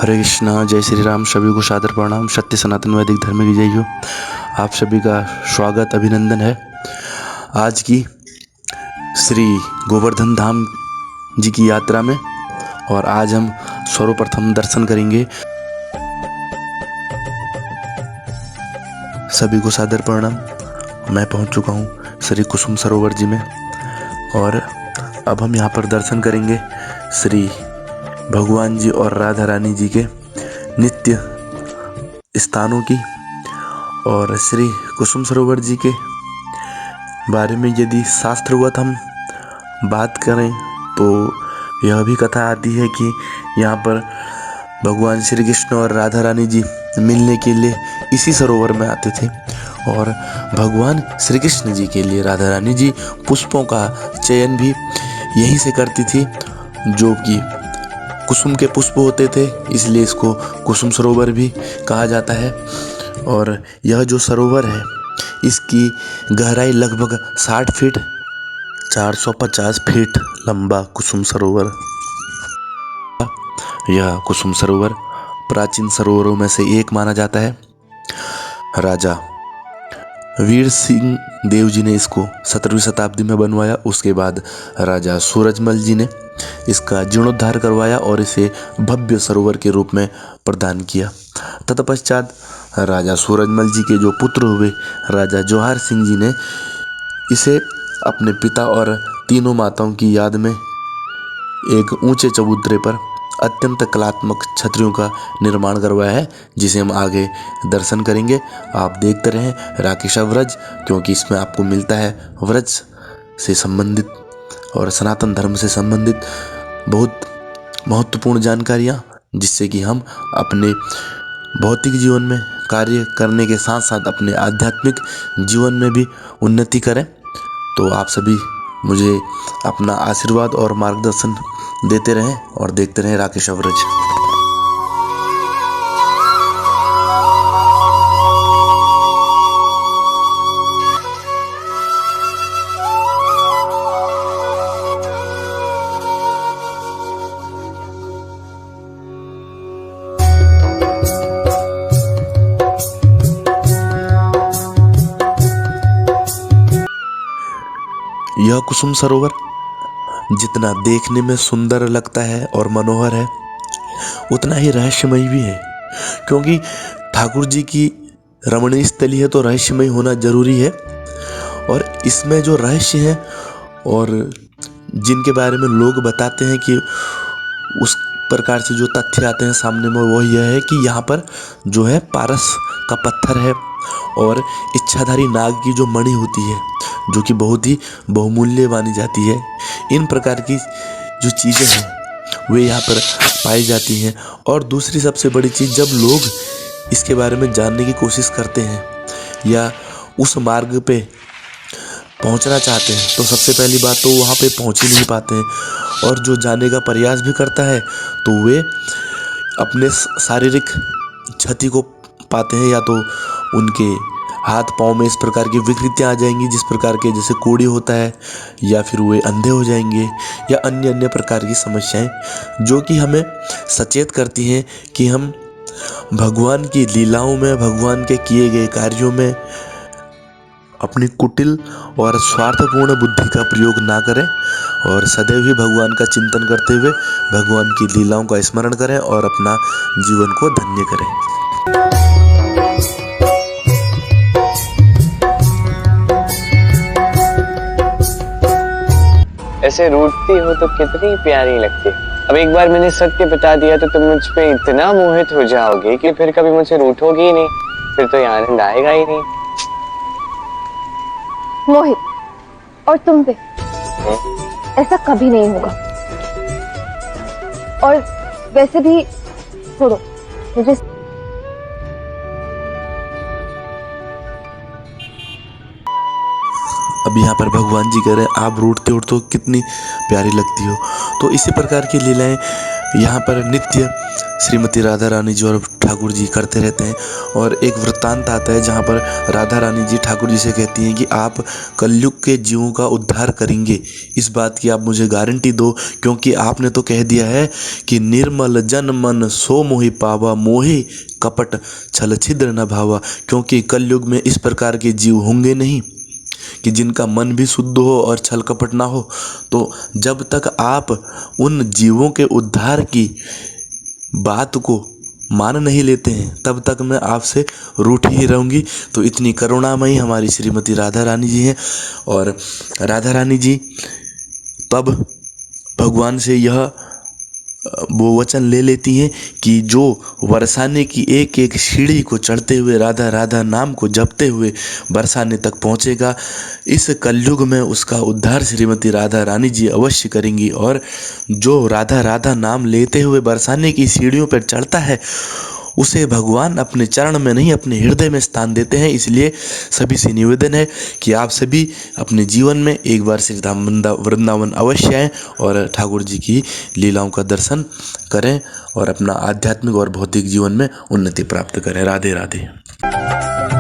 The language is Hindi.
हरे कृष्णा, जय श्री राम। सभी को सादर प्रणाम। सत्य सनातन वैदिक धर्म की जय हो। आप सभी का स्वागत अभिनंदन है आज की श्री गोवर्धन धाम जी की यात्रा में। और आज हम सर्वप्रथम दर्शन करेंगे। सभी को सादर प्रणाम। मैं पहुंच चुका हूं श्री कुसुम सरोवर जी में और अब हम यहां पर दर्शन करेंगे श्री भगवान जी और राधा रानी जी के नित्य स्थानों की। और श्री कुसुम सरोवर जी के बारे में यदि शास्त्रवत हम बात करें तो यह भी कथा आती है कि यहाँ पर भगवान श्री कृष्ण और राधा रानी जी मिलने के लिए इसी सरोवर में आते थे। और भगवान श्री कृष्ण जी के लिए राधा रानी जी पुष्पों का चयन भी यहीं से करती थी, जो कि कुसुम के पुष्प होते थे, इसलिए इसको कुसुम सरोवर भी कहा जाता है। और यह जो सरोवर है इसकी गहराई लगभग 60 फीट, 450 फीट लंबा कुसुम सरोवर। यह कुसुम सरोवर प्राचीन सरोवरों में से एक माना जाता है। राजा वीर सिंह देव जी ने इसको 17वीं शताब्दी में बनवाया। उसके बाद राजा सूरजमल जी ने इसका जीर्णोद्धार करवाया और इसे भव्य सरोवर के रूप में प्रदान किया। तत्पश्चात राजा सूरजमल जी के जो पुत्र हुए राजा जौहर सिंह जी ने इसे अपने पिता और तीनों माताओं की याद में एक ऊंचे चबूतरे पर अत्यंत कलात्मक छतरियों का निर्माण करवाया है, जिसे हम आगे दर्शन करेंगे। आप देखते रहें राकेश व्रज, क्योंकि इसमें आपको मिलता है व्रज से संबंधित और सनातन धर्म से संबंधित बहुत महत्वपूर्ण जानकारियाँ, जिससे कि हम अपने भौतिक जीवन में कार्य करने के साथ साथ अपने आध्यात्मिक जीवन में भी उन्नति करें। तो आप सभी मुझे अपना आशीर्वाद और मार्गदर्शन देते रहें और देखते रहें राकेश व्रज। यह कुसुम सरोवर जितना देखने में सुंदर लगता है और मनोहर है, उतना ही रहस्यमय भी है। क्योंकि ठाकुर जी की रमणीय स्थली है तो रहस्यमय होना जरूरी है। और इसमें जो रहस्य है और जिनके बारे में लोग बताते हैं कि उस प्रकार से जो तथ्य आते हैं सामने में, वो यह है कि यहाँ पर जो है पारस का पत्थर है और इच्छाधारी नाग की जो मणि होती है, जो कि बहुत ही बहुमूल्य मानी जाती है। इन प्रकार की जो चीज़ें हैं वे यहाँ पर पाई जाती हैं। और दूसरी सबसे बड़ी चीज़, जब लोग इसके बारे में जानने की कोशिश करते हैं या उस मार्ग पे पहुँचना चाहते हैं, तो सबसे पहली बात तो वहाँ पे पहुँच ही नहीं पाते हैं। और जो जाने का प्रयास भी करता है तो वे अपने शारीरिक क्षति को पाते हैं, या तो उनके हाथ पाँव में इस प्रकार की विकृतियाँ आ जाएंगी, जिस प्रकार के जैसे कोढ़ी होता है, या फिर वे अंधे हो जाएंगे, या अन्य अन्य प्रकार की समस्याएं, जो कि हमें सचेत करती हैं कि हम भगवान की लीलाओं में, भगवान के किए गए कार्यों में अपनी कुटिल और स्वार्थपूर्ण बुद्धि का प्रयोग ना करें और सदैव ही भगवान का चिंतन करते हुए भगवान की लीलाओं का स्मरण करें और अपना जीवन को धन्य करें। ऐसे रूठती हो तो कितनी प्यारी लगती है। अब एक बार मैंने सत्य बता दिया तो तुम मुझ पे इतना मोहित हो जाओगे कि फिर कभी मुझसे रूठोगी ही नहीं, फिर तो ये आनंद आएगा ही नहीं। मोहित, और तुम पे ऐसा कभी नहीं होगा। और वैसे भी छोड़ो मुझे। अब यहाँ पर भगवान जी कह रहे हैं आप रूठते हो तो कितनी प्यारी लगती हो। तो इसी प्रकार की लीलाएं यहाँ पर नित्य श्रीमती राधा रानी जी और ठाकुर ठाकुर जी करते रहते हैं। और एक वृत्तांत आता है जहाँ पर राधा रानी जी ठाकुर जी से कहती हैं कि आप कलयुग के जीवों का उद्धार करेंगे, इस बात की आप मुझे गारंटी दो, क्योंकि आपने तो कह दिया है कि निर्मल जन मन सो मोहि पावा, मोहि कपट छल छिद्र न भावा। क्योंकि कलयुग में इस प्रकार के जीव होंगे नहीं कि जिनका मन भी शुद्ध हो और छल कपट ना हो। तो जब तक आप उन जीवों के उद्धार की बात को मान नहीं लेते हैं तब तक मैं आपसे रूठी ही रहूँगी। तो इतनी करुणामयी हमारी श्रीमती राधा रानी जी हैं। और राधा रानी जी तब भगवान से यह वो वचन ले लेती हैं कि जो बरसाने की एक एक सीढ़ी को चढ़ते हुए राधा राधा नाम को जपते हुए बरसाने तक पहुंचेगा, इस कलयुग में उसका उद्धार श्रीमती राधा रानी जी अवश्य करेंगी। और जो राधा राधा नाम लेते हुए बरसाने की सीढ़ियों पर चढ़ता है उसे भगवान अपने चरण में नहीं अपने हृदय में स्थान देते हैं। इसलिए सभी से निवेदन है कि आप सभी अपने जीवन में एक बार श्री धाम वृंदावन अवश्य आएँ और ठाकुर जी की लीलाओं का दर्शन करें और अपना आध्यात्मिक और भौतिक जीवन में उन्नति प्राप्त करें। राधे राधे।